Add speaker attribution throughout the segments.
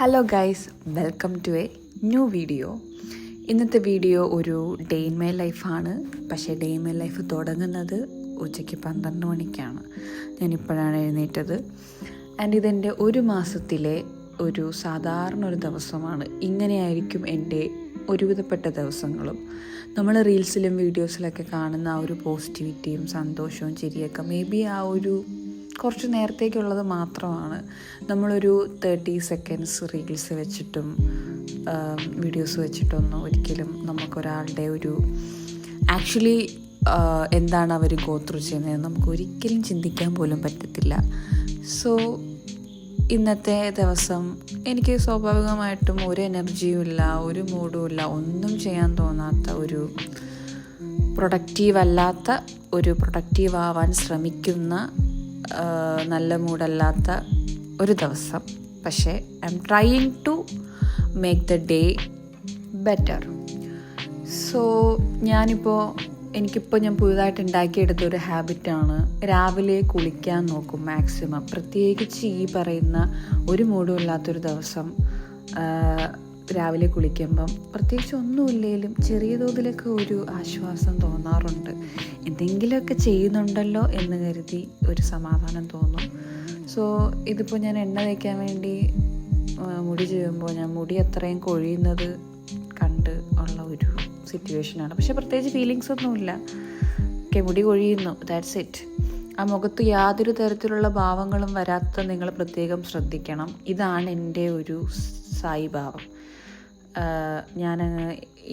Speaker 1: Hello guys, welcome to a new video. ഇന്നത്തെ video ഒരു day in my ലൈഫാണ്. പക്ഷേ ഡേ ഇൻ മൈ ലൈഫ് തുടങ്ങുന്നത് ഉച്ചയ്ക്ക് 12 മണിക്കാണ്. ഞാനിപ്പോഴാണ് എഴുന്നേറ്റത്. ആൻഡ് ഇതെൻ്റെ ഒരു മാസത്തിലെ ഒരു സാധാരണ ഒരു ദിവസമാണ്. ഇങ്ങനെയായിരിക്കും എൻ്റെ ഒരുവിധപ്പെട്ട ദിവസങ്ങളും. നമ്മൾ റീൽസിലും വീഡിയോസിലൊക്കെ കാണുന്ന ആ ഒരു പോസിറ്റിവിറ്റിയും സന്തോഷവും ചിരിയൊക്കെ മേ ബി ആ ഒരു കുറച്ച് നേരത്തേക്കുള്ളത് മാത്രമാണ്. നമ്മളൊരു 30 സെക്കൻഡ്സ് റീൽസ് വെച്ചിട്ടും വീഡിയോസ് വെച്ചിട്ടൊന്നും ഒരിക്കലും നമുക്കൊരാളുടെ ഒരു ആക്ച്വലി എന്താണ് അവർ ഗോ ത്രൂ ചെയ്യുന്നത് നമുക്ക് ഒരിക്കലും ചിന്തിക്കാൻ പോലും പറ്റത്തില്ല. സോ ഇന്നത്തെ ദിവസം എനിക്ക് സ്വാഭാവികമായിട്ടും ഒരു എനർജിയും ഇല്ല, ഒരു മൂഡും ഇല്ല, ഒന്നും ചെയ്യാൻ തോന്നാത്ത ഒരു പ്രൊഡക്റ്റീവ് ആവാൻ ശ്രമിക്കുന്ന നല്ല മൂഡല്ലാത്ത ഒരു ദിവസം. പക്ഷേ I'm trying to make the day better. So ഞാൻ പുതുതായിട്ട് ഉണ്ടാക്കിയെടുത്ത ഒരു ഹാബിറ്റാണ് രാവിലെ കുളിക്കാൻ നോക്കും മാക്സിമം. പ്രത്യേകിച്ച് ഈ പറയുന്ന ഒരു മൂഡും ഇല്ലാത്തൊരു ദിവസം രാവിലെ കുളിക്കുമ്പം പ്രത്യേകിച്ച് ഒന്നുമില്ലെങ്കിലും ചെറിയ തോതിലൊക്കെ ഒരു ആശ്വാസം തോന്നാറുണ്ട്. എന്തെങ്കിലുമൊക്കെ ചെയ്യുന്നുണ്ടല്ലോ എന്ന് കരുതി ഒരു സമാധാനം തോന്നും. സോ ഇതിപ്പോൾ ഞാൻ എണ്ണ തേക്കാൻ വേണ്ടി മുടി ചെയ്യുമ്പോൾ ഞാൻ മുടി അത്രയും കൊഴിയുന്നത് കണ്ട് ഉള്ള ഒരു സിറ്റുവേഷനാണ്. പക്ഷേ പ്രത്യേകിച്ച് ഫീലിങ്സ് ഒന്നുമില്ല. മുടി കൊഴിയുന്നു, ദാറ്റ്സ് ഇറ്റ്. ആ മുഖത്ത് യാതൊരു തരത്തിലുള്ള ഭാവങ്ങളും വരാത്ത നിങ്ങൾ പ്രത്യേകം ശ്രദ്ധിക്കണം. ഇതാണ് എൻ്റെ ഒരു സായി ഭാവം. ഞാൻ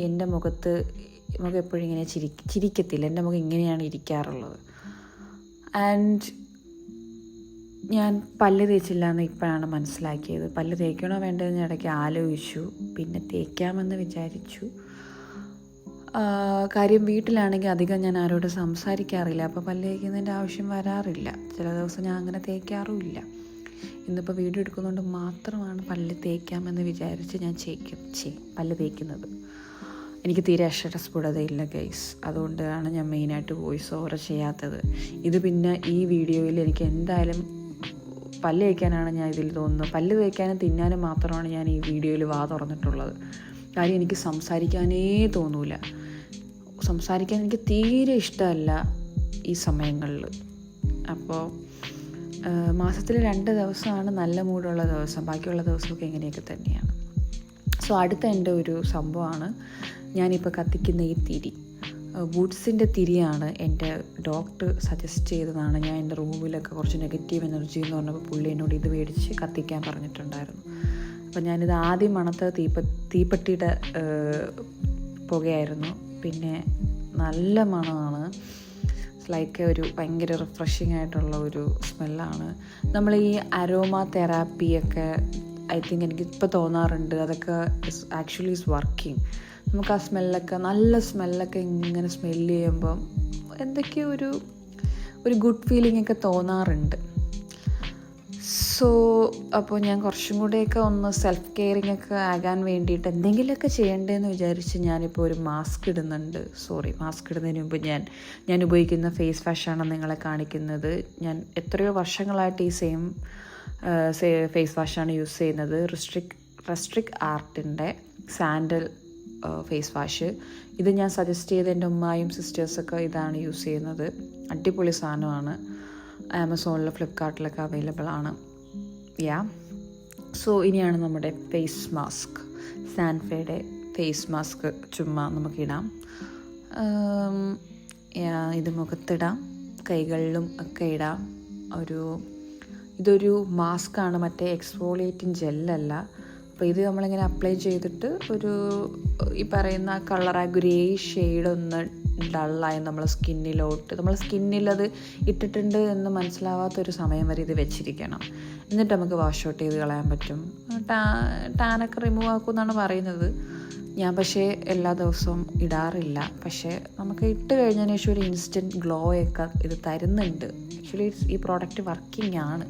Speaker 1: എൻ്റെ മുഖം എപ്പോഴും ഇങ്ങനെ ചിരിക്കത്തില്ല. എൻ്റെ മുഖം ഇങ്ങനെയാണ് ഇരിക്കാറുള്ളത്. ആൻഡ് ഞാൻ പല്ല് തേച്ചില്ല എന്ന് ഇപ്പോഴാണ് മനസ്സിലാക്കിയത്. പല്ല് തേക്കണോ വേണ്ടതെന്ന് ഇടയ്ക്ക് ആലോചിച്ചു, പിന്നെ തേക്കാമെന്ന് വിചാരിച്ചു. കാര്യം വീട്ടിലാണെങ്കിൽ അധികം ഞാൻ ആരോട് സംസാരിക്കാറില്ല, അപ്പോൾ പല്ല് തേക്കുന്നതിൻ്റെ ആവശ്യം വരാറില്ല. ചില ദിവസം ഞാൻ അങ്ങനെ തേക്കാറുമില്ല. ഇന്നിപ്പോൾ വീഡിയോ എടുക്കുന്നതുകൊണ്ട് മാത്രമാണ് പല്ല് തേക്കാമെന്ന് വിചാരിച്ച് ഞാൻ പല്ല് തേക്കുന്നത്. എനിക്ക് തീരെ അക്ഷരസ്ഫുടതയില്ല ഗൈസ്, അതുകൊണ്ടാണ് ഞാൻ മെയിനായിട്ട് വോയിസ് ഓവർ ചെയ്യാത്തത്. ഇത് പിന്നെ ഈ വീഡിയോയിൽ എനിക്ക് എന്തായാലും പല്ല് തേക്കാനാണ് ഞാൻ ഇതിൽ തോന്നുന്നത്. പല്ല് തേക്കാനും തിന്നാനും മാത്രമാണ് ഞാൻ ഈ വീഡിയോയിൽ തുറന്നിട്ടുള്ളത്. കാര്യം എനിക്ക് സംസാരിക്കാനേ തോന്നൂല. സംസാരിക്കാൻ എനിക്ക് തീരെ ഇഷ്ടമല്ല ഈ സമയങ്ങളിൽ. അപ്പോൾ മാസത്തിൽ 2 ദിവസമാണ് നല്ല മൂടുള്ള ദിവസം, ബാക്കിയുള്ള ദിവസമൊക്കെ ഇങ്ങനെയൊക്കെ തന്നെയാണ്. സോ അടുത്ത എൻ്റെ ഒരു സംഭവമാണ് ഞാനിപ്പോൾ കത്തിക്കുന്ന ഈ തിരി. വുഡ്സിൻ്റെ തിരിയാണ്. എൻ്റെ ഡോക്ടർ സജസ്റ്റ് ചെയ്തതാണ്. ഞാൻ എൻ്റെ റൂമിലൊക്കെ കുറച്ച് നെഗറ്റീവ് എനർജി എന്ന് പറഞ്ഞപ്പോൾ പുള്ളി എന്നോട് ഇത് മേടിച്ച് കത്തിക്കാൻ പറഞ്ഞിട്ടുണ്ടായിരുന്നു. അപ്പോൾ ഞാനിത് ആദ്യം മണത്ത തീപ്പെട്ടിയുടെ പുകയായിരുന്നു. പിന്നെ നല്ല മണമാണ്. ലൈക്ക് ഒരു ഭയങ്കര റിഫ്രഷിംഗ് ആയിട്ടുള്ള ഒരു സ്മെല്ലാണ്. നമ്മൾ ഈ അരോമ തെറാപ്പിയൊക്കെ ഐ തിങ്ക് എനിക്കിപ്പോൾ തോന്നാറുണ്ട് അതൊക്കെ ആക്ച്വലി ഈസ് വർക്കിംഗ്. നമുക്ക് ആ സ്മെല്ലൊക്കെ നല്ല സ്മെല്ലൊക്കെ ഇങ്ങനെ സ്മെല്ല് ചെയ്യുമ്പം എന്തൊക്കെയോ ഒരു ഗുഡ് ഫീലിംഗ് ഒക്കെ തോന്നാറുണ്ട്. സോ അപ്പോൾ ഞാൻ കുറച്ചും കൂടെയൊക്കെ ഒന്ന് സെൽഫ് കെയറിങ് ഒക്കെ ആകാൻ വേണ്ടിയിട്ട് എന്തെങ്കിലുമൊക്കെ ചെയ്യണ്ടേന്ന് വിചാരിച്ച് ഞാനിപ്പോൾ ഒരു മാസ്ക് ഇടുന്നതിന് മുമ്പ് ഞാൻ ഉപയോഗിക്കുന്ന ഫേസ് വാഷാണ് നിങ്ങളെ കാണിക്കുന്നത്. ഞാൻ എത്രയോ വർഷങ്ങളായിട്ട് ഈ സെയിം ഫേസ് വാഷാണ് യൂസ് ചെയ്യുന്നത്. റെസ്ട്രിക്ട് ആർട്ടിൻ്റെ സാൻഡൽ ഫേസ് വാഷ്. ഇത് ഞാൻ സജസ്റ്റ് ചെയ്ത് എൻ്റെ ഉമ്മായും സിസ്റ്റേഴ്സൊക്കെ ഇതാണ് യൂസ് ചെയ്യുന്നത്. അടിപൊളി സാധനമാണ്. ആമസോണിൽ ഫ്ലിപ്കാർട്ടിലൊക്കെ അവൈലബിൾ ആണ്. സോ ഇനിയാണ് നമ്മുടെ ഫേസ് മാസ്ക്. സാൻഫയുടെ ഫേസ് മാസ്ക് ചുമ്മാ നമുക്കിടാം. ഇത് മുഖത്തിടാം, കൈകളിലും ഒക്കെ ഇടാം. ഇതൊരു മാസ്കാണ്, മറ്റേ എക്സ്ഫോളിയേറ്റിംഗ് ജെല്ലല്ല. അപ്പോൾ ഇത് നമ്മളിങ്ങനെ അപ്ലൈ ചെയ്തിട്ട് ഈ പറയുന്ന കളർ ആ ഗ്രേ ഷെയ്ഡൊന്ന് ഡള്ളായി നമ്മളെ സ്കിന്നിലത് ഇട്ടിട്ടുണ്ട് എന്ന് മനസ്സിലാവാത്തൊരു സമയം വരെ ഇത് വെച്ചിരിക്കണം. എന്നിട്ട് നമുക്ക് വാഷ് ഔട്ട് ചെയ്ത് കളയാൻ പറ്റും. ടാനൊക്കെ റിമൂവ് ആക്കുമെന്നാണ് പറയുന്നത്. ഞാൻ പക്ഷേ എല്ലാ ദിവസവും ഇടാറില്ല. പക്ഷേ നമുക്ക് ഇട്ട് കഴിഞ്ഞതിന് ശേഷം ഒരു ഇൻസ്റ്റൻറ്റ് ഗ്ലോ ഒക്കെ ഇത് തരുന്നുണ്ട്. ആക്ച്വലി ഈ പ്രോഡക്റ്റ് വർക്കിംഗ് ആണ്.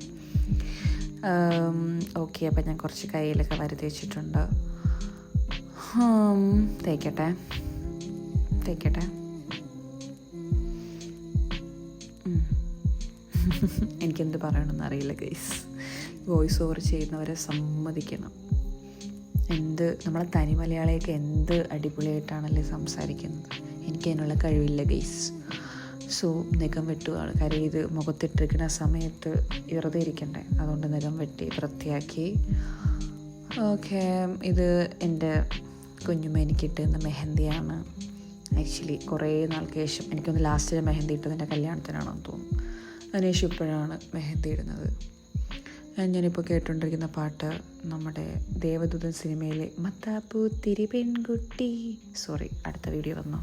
Speaker 1: ഓക്കെ, അപ്പം ഞാൻ കുറച്ച് കയ്യിലൊക്കെ വരുത്തി വെച്ചിട്ടുണ്ട്. തേക്കട്ടെ. എനിക്കെന്ത് പറയണമെന്ന് അറിയില്ല ഗൈസ്. വോയിസ് ഓവർ ചെയ്യുന്നവരെ സമ്മതിക്കണം. നമ്മളെ തനി മലയാളിയൊക്കെ എന്ത് അടിപൊളിയായിട്ടാണല്ലേ സംസാരിക്കുന്നത്. എനിക്ക് അതിനുള്ള കഴിവില്ല ഗൈസ്. സോ നഖം വെട്ടുകയാണ്. കാര്യം ഇത് മുഖത്തിട്ടിരിക്കുന്ന സമയത്ത് വെറുതെ ഇരിക്കണ്ടേ, അതുകൊണ്ട് നഖം വെട്ടി വൃത്തിയാക്കി. ഓക്കെ, ഇത് എൻ്റെ കുഞ്ഞുമ്മ എനിക്കിട്ടുന്ന മെഹന്തിയാണ്. ആക്ച്വലി കുറേ നാൾക്ക് ശേഷം, എനിക്കൊന്ന് ലാസ്റ്റ് മെഹന്തി ഇട്ടതിൻ്റെ കല്യാണത്തിനാണെന്ന് തോന്നുന്നു. അതിനുശേഷം ഇപ്പോഴാണ് മെഹന്തി ഇടുന്നത്. ഞാനിപ്പോൾ കേട്ടുകൊണ്ടിരിക്കുന്ന പാട്ട് നമ്മുടെ ദേവദൂതൻ സിനിമയിലെ മത്താപ്പൂ തിരി പെൺകുട്ടി, അടുത്ത വീഡിയോ വന്നു.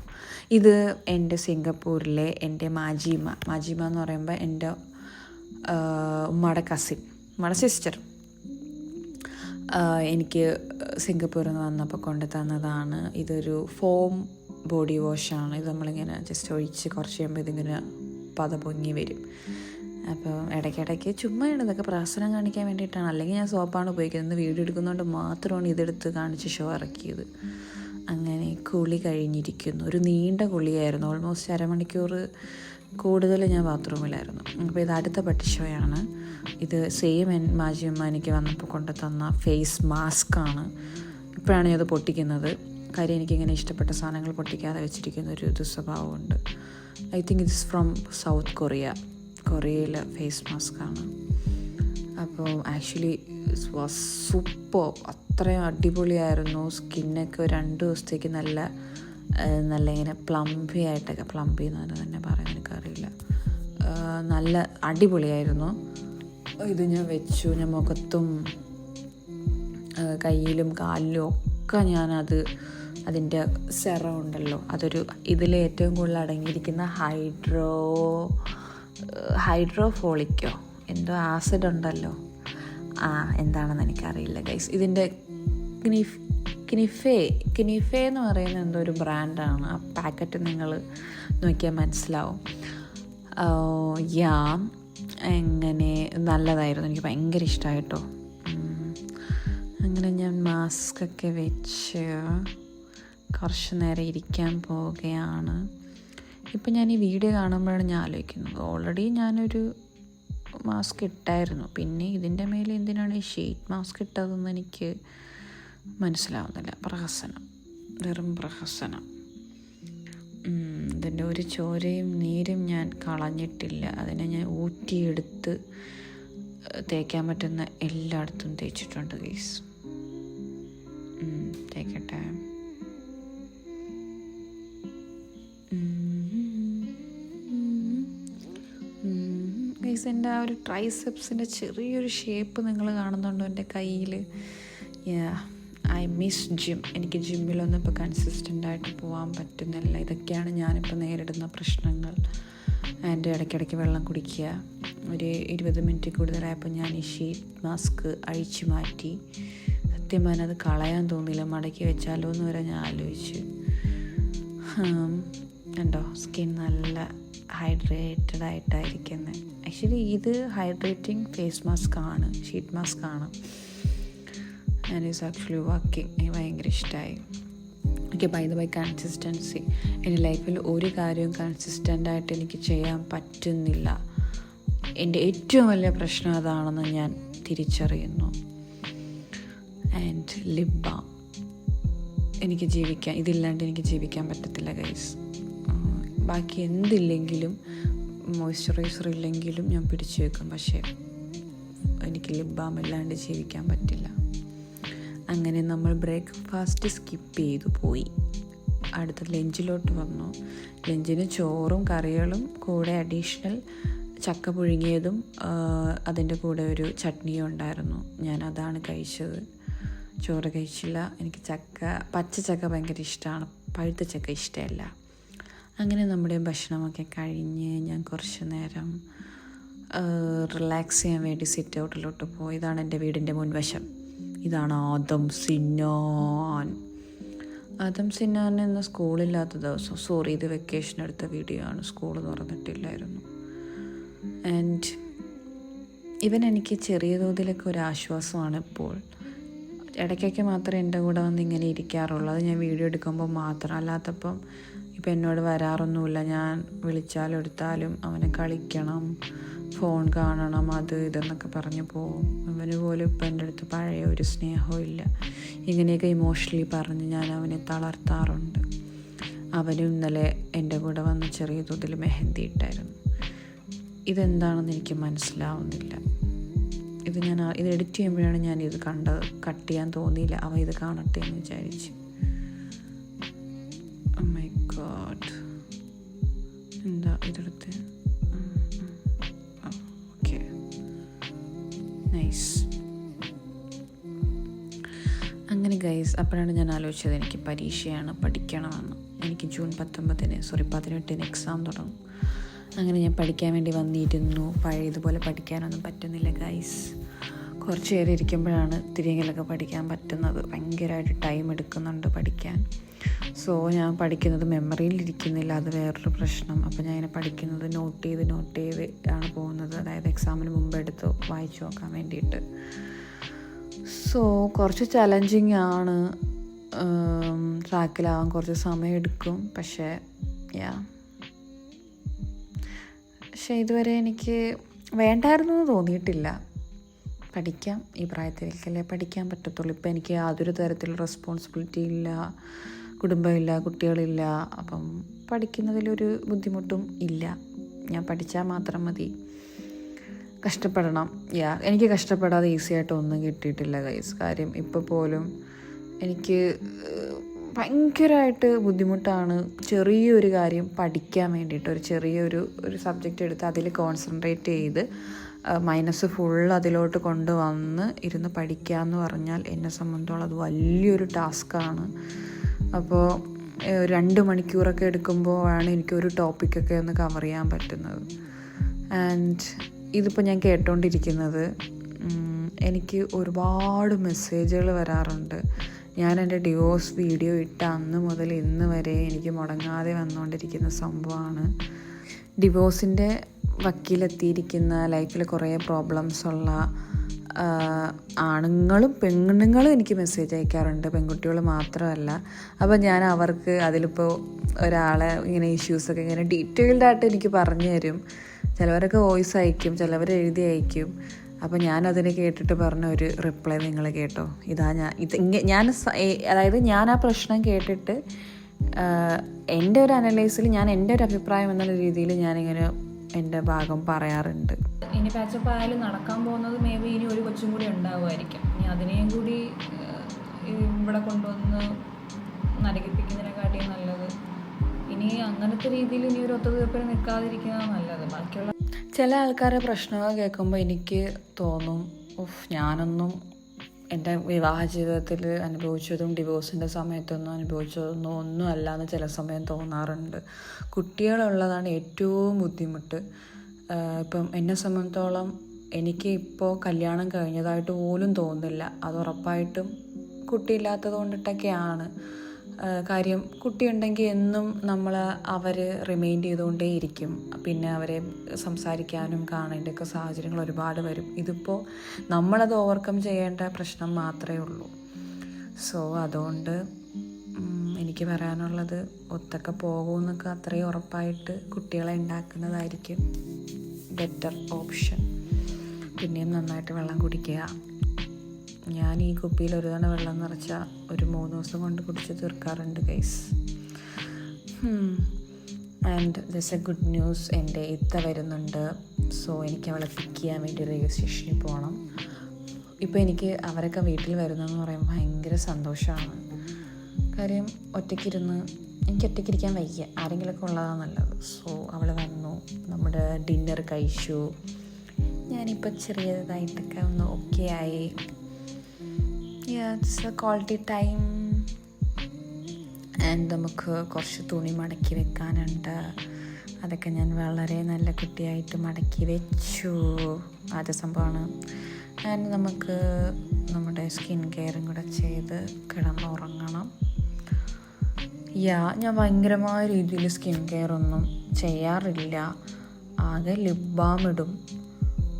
Speaker 1: ഇത് എൻ്റെ സിംഗപ്പൂരിലെ എൻ്റെ മാജിമ എന്ന് പറയുമ്പോൾ എൻ്റെ ഉമ്മയുടെ കസിൻ, ഉമ്മയുടെ സിസ്റ്റർ, എനിക്ക് സിംഗപ്പൂരിൽ നിന്ന് വന്നപ്പോൾ കൊണ്ടു തന്നതാണ്. ഇതൊരു ഫോം ബോഡി വാഷാണ്. ഇത് നമ്മളിങ്ങനെ ജസ്റ്റ് ഒഴിച്ച് കുറച്ച് കഴിയുമ്പോൾ ഇതിങ്ങനെ പത പൊങ്ങി വരും. അപ്പോൾ ഇടയ്ക്കിടയ്ക്ക് ചുമ്മാ ഇതൊക്കെ പ്രഹസനം കാണിക്കാൻ വേണ്ടിയിട്ടാണ്. അല്ലെങ്കിൽ ഞാൻ സോപ്പാണ് ഉപയോഗിക്കുന്നത്. വീഡിയോ എടുക്കുന്നതുകൊണ്ട് മാത്രമാണ് ഇതെടുത്ത് കാണിച്ച് ഷോ ഇറക്കിയത്. അങ്ങനെ കുളി കഴിഞ്ഞിരിക്കുന്നു. ഒരു നീണ്ട കുളിയായിരുന്നു. ഓൾമോസ്റ്റ് അരമണിക്കൂർ കൂടുതൽ ഞാൻ ബാത്റൂമിലായിരുന്നു. അപ്പോൾ ഇത് അടുത്ത പട്ടി ഷോയാണ്. ഇത് സെയിം മാജിയമ്മ എനിക്ക് വന്നപ്പോൾ കൊണ്ടു തന്ന ഫേസ് മാസ്കാണ്. ഇപ്പോഴാണ് ഞാൻ അത് പൊട്ടിക്കുന്നത്. കാര്യം എനിക്കിങ്ങനെ ഇഷ്ടപ്പെട്ട സാധനങ്ങൾ പൊട്ടിക്കാതെ വെച്ചിരിക്കുന്ന ഒരു ദുസ്വഭാവമുണ്ട്. I think it's from South കൊറിയയിലെ ഫേസ് മാസ്കാണ്. അപ്പോൾ ആക്ച്വലി ഇറ്റ് വാസ് സൂപ്പർ. അത്രയും അടിപൊളിയായിരുന്നു. സ്കിന്നൊക്കെ 2 ദിവസത്തേക്ക് നല്ല ഇങ്ങനെ പ്ലംബി എന്ന് തന്നെ പറയാൻ എനിക്കറിയില്ല, നല്ല അടിപൊളിയായിരുന്നു. ഇത് ഞാൻ വെച്ചു. ഞാൻ മുഖത്തും കയ്യിലും കാലിലും ഒക്കെ അതിൻ്റെ സെറം ഉണ്ടല്ലോ, ഇതിൽ ഏറ്റവും കൂടുതൽ അടങ്ങിയിരിക്കുന്ന ഹൈഡ്രോഫോളിക്കോ എന്തോ ആസിഡ് ഉണ്ടല്ലോ, എന്താണെന്ന് എനിക്കറിയില്ല ഗൈസ്. ഇതിൻ്റെ കിനിഫേ എന്ന് പറയുന്ന എന്തോ ഒരു ബ്രാൻഡാണ്. ആ പാക്കറ്റ് നിങ്ങൾ നോക്കിയാൽ മനസ്സിലാവും. എങ്ങനെ നല്ലതായിരുന്നു, എനിക്ക് ഭയങ്കര ഇഷ്ടമായിട്ടോ. അങ്ങനെ ഞാൻ മാസ്കൊക്കെ വെച്ച് കുറച്ച് നേരം ഇരിക്കാൻ പോവുകയാണ്. ഇപ്പം ഞാൻ ഈ വീഡിയോ കാണുമ്പോഴാണ് ഞാൻ ആലോചിക്കുന്നത്, ഓൾറെഡി ഞാനൊരു മാസ്ക് ഇട്ടായിരുന്നു, പിന്നെ ഇതിൻ്റെ മേലെ എന്തിനാണ് ഈ ഷീറ്റ് മാസ്ക് ഇട്ടതെന്ന് എനിക്ക് മനസ്സിലാവുന്നില്ല. വെറും പ്രഹസനം. ഇതിൻ്റെ ഒരു ചോരയും നീരും ഞാൻ കളഞ്ഞിട്ടില്ല. അതിനെ ഞാൻ ഊറ്റിയെടുത്ത് തേക്കാൻ പറ്റുന്ന എല്ലായിടത്തും തേച്ചിട്ടുണ്ട് ഗൈസ്. തേക്കട്ടെ. ഗൈസ്, എൻ്റെ ആ ഒരു ട്രൈസെപ്സിൻ്റെ ചെറിയൊരു ഷേപ്പ് നിങ്ങൾ കാണുന്നുണ്ടോ എൻ്റെ കയ്യിൽ? I miss gym. എനിക്ക് ജിമ്മിലൊന്നും ഇപ്പോൾ കൺസിസ്റ്റൻ്റായിട്ട് പോകാൻ പറ്റുന്നില്ല. ഇതൊക്കെയാണ് ഞാനിപ്പോൾ നേരിടുന്ന പ്രശ്നങ്ങൾ. എൻ്റെ ഇടയ്ക്കിടയ്ക്ക് വെള്ളം കുടിക്കുക. ഒരു 20 മിനിറ്റ് കൂടുതലായപ്പോൾ ഞാൻ ഈ ഷീറ്റ് മാസ്ക് അഴിച്ചു മാറ്റി. സത്യം പറഞ്ഞാൽ അത് കളയാൻ തോന്നിയില്ല. മടക്കി വെച്ചാലോ എന്ന് വരെ ഞാൻ ആലോചിച്ചു. കണ്ടോ, സ്കിൻ നല്ല ഹൈഡ്രേറ്റഡ് ആയിട്ടായിരിക്കുന്നത്. ആക്ച്വലി ഇത് ഹൈഡ്രേറ്റിംഗ് ഫേസ് മാസ്ക് ആണ്, ഷീറ്റ് മാസ്ക് ആണ്. And is actually working. എനിക്ക് ഭയങ്കര ഇഷ്ടമായി. Okay, by the by, consistency. എൻ്റെ ലൈഫിൽ ഒരു കാര്യവും കൺസിസ്റ്റൻ്റായിട്ട് എനിക്ക് ചെയ്യാൻ പറ്റുന്നില്ല. എൻ്റെ ഏറ്റവും വലിയ പ്രശ്നം അതാണെന്ന് ഞാൻ തിരിച്ചറിയുന്നു. ആൻഡ് ലിപ് ബാം, ഇതില്ലാണ്ട് എനിക്ക് ജീവിക്കാൻ പറ്റത്തില്ല ഗൈസ്. ബാക്കി എന്തില്ലെങ്കിലും, മോയ്സ്ചറൈസർ ഇല്ലെങ്കിലും ഞാൻ പിടിച്ചു വെക്കും, പക്ഷേ എനിക്ക് ലിപ് ബാം ഇല്ലാണ്ട് ജീവിക്കാൻ പറ്റില്ല. അങ്ങനെ നമ്മൾ ബ്രേക്ക്ഫാസ്റ്റ് സ്കിപ്പ് ചെയ്തു പോയി. അടുത്ത ലഞ്ചിലോട്ട് വന്നു. ലഞ്ചിന് ചോറും കറികളും കൂടെ അഡീഷണൽ ചക്ക പുഴുങ്ങിയതും അതിൻ്റെ കൂടെ ഒരു ചട്നിയും ഉണ്ടായിരുന്നു. ഞാൻ അതാണ് കഴിച്ചത്. ചോറ് കഴിച്ചില്ല. എനിക്ക് പച്ച ചക്ക ഭയങ്കര ഇഷ്ടമാണ്, പഴുത്ത ചക്ക ഇഷ്ടമല്ല. അങ്ങനെ നമ്മുടെ ഭക്ഷണമൊക്കെ കഴിഞ്ഞ് ഞാൻ കുറച്ച് നേരം റിലാക്സ് ചെയ്യാൻ വേണ്ടി സിറ്റ് ഔട്ടിലോട്ട് പോയി. ഇതാണ് എൻ്റെ വീടിൻ്റെ മുൻവശം. ഇതാണ് ആദം സിന്നാൻ എന്ന സ്കൂളില്ലാത്ത ദിവസം. ഇത് വെക്കേഷൻ എടുത്ത വീഡിയോ ആണ്. സ്കൂൾ തുറന്നിട്ടില്ലായിരുന്നു. ആൻഡ് എനിക്ക് ചെറിയ തോതിലൊക്കെ ഒരു ആശ്വാസമാണ് ഇപ്പോൾ. ഇടയ്ക്കൊക്കെ മാത്രമേ എൻ്റെ കൂടെ വന്ന് ഇങ്ങനെ ഇരിക്കാറുള്ളൂ. അത് ഞാൻ വീഡിയോ എടുക്കുമ്പോൾ മാത്രം. അല്ലാത്തപ്പം ഇപ്പം എന്നോട് വരാറൊന്നുമില്ല. ഞാൻ വിളിച്ചാലും എടുത്താലും അവനെ കളിക്കണം, ഫോൺ കാണണം അത് ഇതെന്നൊക്കെ പറഞ്ഞ് പോവും. അവന് പോലും ഇപ്പം എൻ്റെ അടുത്ത് പഴയ ഒരു സ്നേഹവും ഇല്ല. ഇങ്ങനെയൊക്കെ ഇമോഷണലി പറഞ്ഞ് ഞാൻ അവനെ തളർത്താറുണ്ട്. അവനും ഇന്നലെ എൻ്റെ കൂടെ വന്ന് ചെറിയ തോതിൽ മെഹന്തി ഇട്ടായിരുന്നു. ഇതെന്താണെന്ന് എനിക്ക് മനസ്സിലാവുന്നില്ല. ഇത് എഡിറ്റ് ചെയ്യുമ്പോഴാണ് ഞാനിത് കണ്ടത്. കട്ട് ചെയ്യാൻ തോന്നിയില്ല. അവ ഇത് കാണട്ടെ എന്ന് വിചാരിച്ചു. Oh my God, എന്താ ഇതെടുത്ത്? Okay, nice. അങ്ങനെ ഗൈസ്, അപ്പോഴാണ് ഞാൻ ആലോചിച്ചത് എനിക്ക് പരീക്ഷയാണ്, പഠിക്കണമെന്ന്. എനിക്ക് ജൂൺ 18 എക്സാം തുടങ്ങും. അങ്ങനെ ഞാൻ പഠിക്കാൻ വേണ്ടി വന്നിരുന്നു. പഴയതുപോലെ പഠിക്കാനൊന്നും പറ്റുന്നില്ല ഗൈസ്. കുറച്ച് നേരം ഇരിക്കുമ്പോഴാണ് തിരികെയൊക്കെ പഠിക്കാൻ പറ്റുന്നത്. ഭയങ്കരമായിട്ട് ടൈം എടുക്കുന്നുണ്ട് പഠിക്കാൻ. സോ ഞാൻ പഠിക്കുന്നത് മെമ്മറിയിൽ ഇരിക്കുന്നില്ല, അത് വേറൊരു പ്രശ്നം. അപ്പോൾ ഞാൻ ഇങ്ങനെ പഠിക്കുന്നത് നോട്ട് ചെയ്ത് ആണ് പോകുന്നത്. അതായത് എക്സാമിന് മുമ്പ് എടുത്ത് വായിച്ചു നോക്കാൻ വേണ്ടിയിട്ട്. സോ കുറച്ച് ചലഞ്ചിങ് ആണ്. ട്രാക്കിലാവാൻ കുറച്ച് സമയം എടുക്കും. പക്ഷേ ഇതുവരെ എനിക്ക് വേണ്ടായിരുന്നു എന്ന് തോന്നിയിട്ടില്ല. പഠിക്കാം, ഈ പ്രായത്തിലേക്കല്ലേ പഠിക്കാൻ പറ്റത്തുള്ളൂ. ഇപ്പം എനിക്ക് യാതൊരു തരത്തിലുള്ള റെസ്പോൺസിബിലിറ്റി ഇല്ല, കുടുംബമില്ല, കുട്ടികളില്ല. അപ്പം പഠിക്കുന്നതിലൊരു ബുദ്ധിമുട്ടും ഇല്ല. ഞാൻ പഠിച്ചാൽ മാത്രം മതി. കഷ്ടപ്പെടണം. എനിക്ക് കഷ്ടപ്പെടാതെ ഈസി ആയിട്ട് ഒന്നും കിട്ടിയിട്ടില്ല ഗൈസ്. കാര്യം ഇപ്പോൾ പോലും എനിക്ക് ഭയങ്കരമായിട്ട് ബുദ്ധിമുട്ടാണ് ചെറിയൊരു കാര്യം പഠിക്കാൻ വേണ്ടിയിട്ട്. ചെറിയൊരു സബ്ജക്റ്റ് എടുത്ത് അതിൽ കോൺസെൻട്രേറ്റ് ചെയ്ത് മൈനസ് ഫുൾ അതിലോട്ട് കൊണ്ടുവന്ന് ഇരുന്ന് പഠിക്കുക എന്ന് പറഞ്ഞാൽ എന്നെ സംബന്ധിച്ചോളം അത് വലിയൊരു ടാസ്ക്കാണ്. അപ്പോൾ 2 മണിക്കൂറൊക്കെ എടുക്കുമ്പോഴാണ് എനിക്കൊരു ടോപ്പിക്കൊക്കെ ഒന്ന് കവർ ചെയ്യാൻ പറ്റുന്നത്. ആൻഡ് ഇതിപ്പോൾ ഞാൻ കേട്ടോണ്ടിരിക്കുന്നത് എനിക്ക് ഒരുപാട് മെസ്സേജുകൾ വരാറുണ്ട്. ഞാൻ എൻ്റെ ഡിവോഴ്സ് വീഡിയോ ഇട്ട അന്ന് മുതൽ ഇന്ന് വരെ എനിക്ക് മുടങ്ങാതെ വന്നുകൊണ്ടിരിക്കുന്ന സംഭവമാണ്. ഡിവോഴ്സിൻ്റെ വക്കീലെത്തിയിരിക്കുന്ന, ലൈഫിൽ കുറേ പ്രോബ്ലംസ് ഉള്ള ആണുങ്ങളും പെണ്ണുങ്ങളും എനിക്ക് മെസ്സേജ് അയക്കാറുണ്ട്, പെൺകുട്ടികൾ മാത്രമല്ല. അപ്പോൾ ഞാൻ അവർക്ക് അതിലിപ്പോൾ ഒരാളെ ഇങ്ങനെ ഇഷ്യൂസൊക്കെ ഇങ്ങനെ ഡീറ്റെയിൽഡായിട്ട് എനിക്ക് പറഞ്ഞു തരും. ചിലവരൊക്കെ വോയിസ് അയക്കും, ചിലവർ എഴുതി അയക്കും. അപ്പോൾ ഞാനതിന് കേട്ടിട്ട് പറഞ്ഞ ഒരു റിപ്ലൈ നിങ്ങൾ കേട്ടോ. അതായത് ഞാൻ ആ പ്രശ്നം കേട്ടിട്ട് എൻ്റെ ഒരു അനലൈസിൽ ഞാൻ എൻ്റെ ഒരു അഭിപ്രായം എന്നുള്ള രീതിയിൽ ഞാനിങ്ങനെ എൻ്റെ ഭാഗം പറയാറുണ്ട്.
Speaker 2: ഇനി പാച്ചപ്പ് ആയാലും നടക്കാൻ പോകുന്നത് മേ ബി ഇനി ഒരു കൊച്ചും കൂടി ഉണ്ടാവുമായിരിക്കും. ഇനി അതിനെയും കൂടി ഇവിടെ കൊണ്ടുവന്ന് നരകിപ്പിക്കുന്നതിനെക്കാട്ടിയും നല്ലത് ഇനി അങ്ങനത്തെ രീതിയിൽ ഇനി ഒരു ഒത്തുതീർപ്പിൽ നിൽക്കാതിരിക്കുന്നതാണ് നല്ലത്. ബാക്കിയുള്ള
Speaker 1: ചില ആൾക്കാരുടെ പ്രശ്നങ്ങൾ കേൾക്കുമ്പോൾ എനിക്ക് തോന്നും, ഞാനൊന്നും എൻ്റെ വിവാഹ ജീവിതത്തിൽ അനുഭവിച്ചതും ഡിവോഴ്സിൻ്റെ സമയത്തൊന്നും അനുഭവിച്ചതൊന്നും ഒന്നും അല്ല എന്ന് ചില സമയം തോന്നാറുണ്ട്. കുട്ടികളുള്ളതാണ് ഏറ്റവും ബുദ്ധിമുട്ട്. ഇപ്പം എന്നെ സംബന്ധിച്ചോളം എനിക്ക് ഇപ്പോൾ കല്യാണം കഴിഞ്ഞതായിട്ട് പോലും തോന്നില്ല. അത് ഉറപ്പായിട്ടും കുട്ടിയില്ലാത്തത് കൊണ്ടിട്ടൊക്കെയാണ്. കാര്യം കുട്ടിയുണ്ടെങ്കിൽ എന്നും അവർ റിമൈൻഡ് ചെയ്തുകൊണ്ടേ ഇരിക്കും. പിന്നെ അവരെ സംസാരിക്കാനും കാണേണ്ടൊക്കെ സാഹചര്യങ്ങൾ ഒരുപാട് വരും. ഇതിപ്പോൾ നമ്മളത് ഓവർകം ചെയ്യേണ്ട പ്രശ്നം മാത്രമേ ഉള്ളൂ. സോ അതുകൊണ്ട് എനിക്ക് പറയാനുള്ളത്, ഒത്തൊക്കെ പോകുമെന്നൊക്കെ അത്രയും ഉറപ്പായിട്ട് കുട്ടികളെ ഉണ്ടാക്കുന്നതായിരിക്കും ബെറ്റർ ഓപ്ഷൻ. പിന്നെയും നന്നായിട്ട് വെള്ളം കുടിക്കുക. ഞാൻ ഈ കുപ്പിയിൽ ഒരു തവണ വെള്ളം നിറച്ചാൽ ഒരു 3 ദിവസം കൊണ്ട് കുടിച്ച് തീർക്കാറുണ്ട് guys. And this a good news, എൻ്റെ ഇത്ത വരുന്നുണ്ട്. സോ എനിക്ക് അവളെ പിക്ക് ചെയ്യാൻ വേണ്ടി റെയിൽവേ സ്റ്റേഷനിൽ പോകണം. ഇപ്പോൾ എനിക്ക് അവരൊക്കെ വീട്ടിൽ വരുന്നതെന്ന് പറയുമ്പോൾ ഭയങ്കര സന്തോഷമാണ്. കാര്യം എനിക്ക് ഒറ്റയ്ക്കിരിക്കാൻ വയ്യ, ആരെങ്കിലുമൊക്കെ ഉള്ളതാണ് നല്ലത്. സോ അവൾ വന്നു, നമ്മുടെ ഡിന്നർ കഴിച്ചു. ഞാനിപ്പോൾ ചെറിയതായിട്ടൊക്കെ ഒന്ന് ഓക്കെ ആയി. It's A quality time. And നമുക്ക് കുറച്ച് തുണി മടക്കി വെക്കാനുണ്ട്. അതൊക്കെ ഞാൻ വളരെ നല്ല കുട്ടിയായിട്ട് മടക്കി വെച്ചു. ആദ്യ സംഭവമാണ്. ആൻഡ് നമുക്ക് നമ്മുടെ സ്കിൻ കെയറും കൂടെ ചെയ്ത് കിടന്നുറങ്ങണം. ഞാൻ ഭയങ്കരമായ രീതിയിൽ സ്കിൻ കെയർ ഒന്നും ചെയ്യാറില്ല. ആകെ ലിപ് ബാം ഇടും.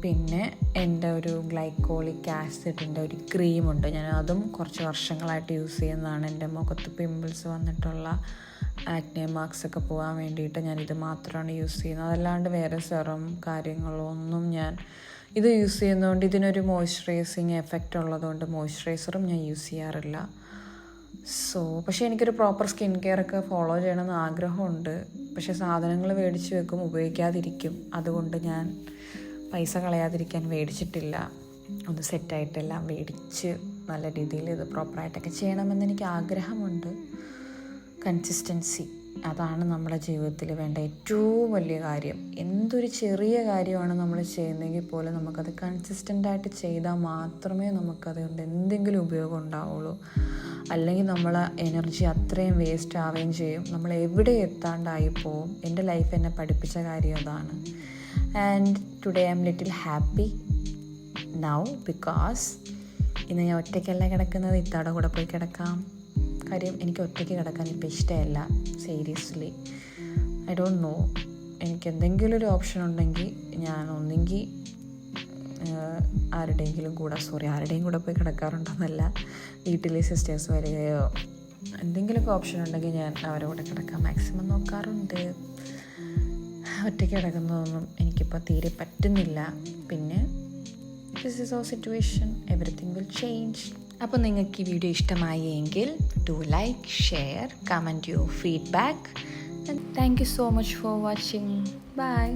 Speaker 1: പിന്നെ എൻ്റെ ഒരു ഗ്ലൈക്കോളിക് ആസിഡിൻ്റെ ഒരു ക്രീമുണ്ട്. ഞാൻ അതും കുറച്ച് വർഷങ്ങളായിട്ട് യൂസ് ചെയ്യുന്നതാണ്. എൻ്റെ മുഖത്ത് പിമ്പിൾസ് വന്നിട്ടുള്ള ആക്നെ മാർക്സ് ഒക്കെ പോകാൻ വേണ്ടിയിട്ട് ഞാനിത് മാത്രമാണ് യൂസ് ചെയ്യുന്നത്. അതല്ലാണ്ട് വേറെ സെറം കാര്യങ്ങളോ ഒന്നും ഞാൻ ഇത് യൂസ് ചെയ്യുന്നതുകൊണ്ട് ഇതിനൊരു മോയ്സ്ചറൈസിങ് എഫക്റ്റ് ഉള്ളതുകൊണ്ട് മോയ്സ്ചറൈസറും ഞാൻ യൂസ് ചെയ്യാറില്ല. പക്ഷേ എനിക്കൊരു പ്രോപ്പർ സ്കിൻ കെയർ ഒക്കെ ഫോളോ ചെയ്യണമെന്ന് ആഗ്രഹമുണ്ട്. പക്ഷേ സാധനങ്ങൾ മേടിച്ച് വെക്കും, ഉപയോഗിക്കാതിരിക്കും. അതുകൊണ്ട് ഞാൻ പൈസ കളയാതിരിക്കാൻ മേടിച്ചിട്ടില്ല. ഒന്ന് സെറ്റായിട്ടെല്ലാം മേടിച്ച് നല്ല രീതിയിൽ ഇത് പ്രോപ്പറായിട്ടൊക്കെ ചെയ്യണമെന്ന് എനിക്ക് ആഗ്രഹമുണ്ട്. കൺസിസ്റ്റൻസി അതാണ് നമ്മുടെ ജീവിതത്തിൽ വേണ്ട ഏറ്റവും വലിയ കാര്യം. എന്തൊരു ചെറിയ കാര്യമാണ് നമ്മൾ ചെയ്യുന്നതെങ്കിൽ പോലും നമുക്കത് കൺസിസ്റ്റൻ്റായിട്ട് ചെയ്താൽ മാത്രമേ നമുക്കതുകൊണ്ട് എന്തെങ്കിലും ഉപയോഗം ഉണ്ടാവുള്ളൂ. അല്ലെങ്കിൽ നമ്മൾ എനർജി അത്രയും വേസ്റ്റ് ആവുകയും ചെയ്യും, നമ്മൾ എവിടെ എത്താണ്ടായി പോവും. എൻ്റെ ലൈഫ് എന്നെ പഠിപ്പിച്ച കാര്യം അതാണ്. And today I M little happy now because ഇന്ന് ഞാൻ ഒറ്റയ്ക്കല്ല കിടക്കുന്നത്, ഇത്താടെ കൂടെ പോയി കിടക്കാം. കാര്യം എനിക്ക് ഒറ്റയ്ക്ക് കിടക്കാൻ ഇപ്പോൾ ഇഷ്ടമല്ല. സീരിയസ്ലി ഐ ഡോണ്ട് നോ, എനിക്ക് എന്തെങ്കിലും ഒരു ഓപ്ഷൻ ഉണ്ടെങ്കിൽ ഞാൻ ഒന്നെങ്കിൽ ആരുടെയും കൂടെ പോയി കിടക്കാറുണ്ടെന്നല്ല, വീട്ടിലെ സിസ്റ്റേഴ്സ് വരികയോ എന്തെങ്കിലുമൊക്കെ ഓപ്ഷൻ ഉണ്ടെങ്കിൽ ഞാൻ അവരുടെ കൂടെ കിടക്കാൻ മാക്സിമം നോക്കാറുണ്ട്. ഒറ്റയ്ക്ക് കിടക്കുന്നതൊന്നും എനിക്കിപ്പോൾ തീരെ പറ്റുന്നില്ല. പിന്നെ this is our situation, everything will change. അപ്പോൾ നിങ്ങൾക്ക് ഈ വീഡിയോ ഇഷ്ടമായി എങ്കിൽ do like, share, comment your feedback. Thank you so much for watching. By.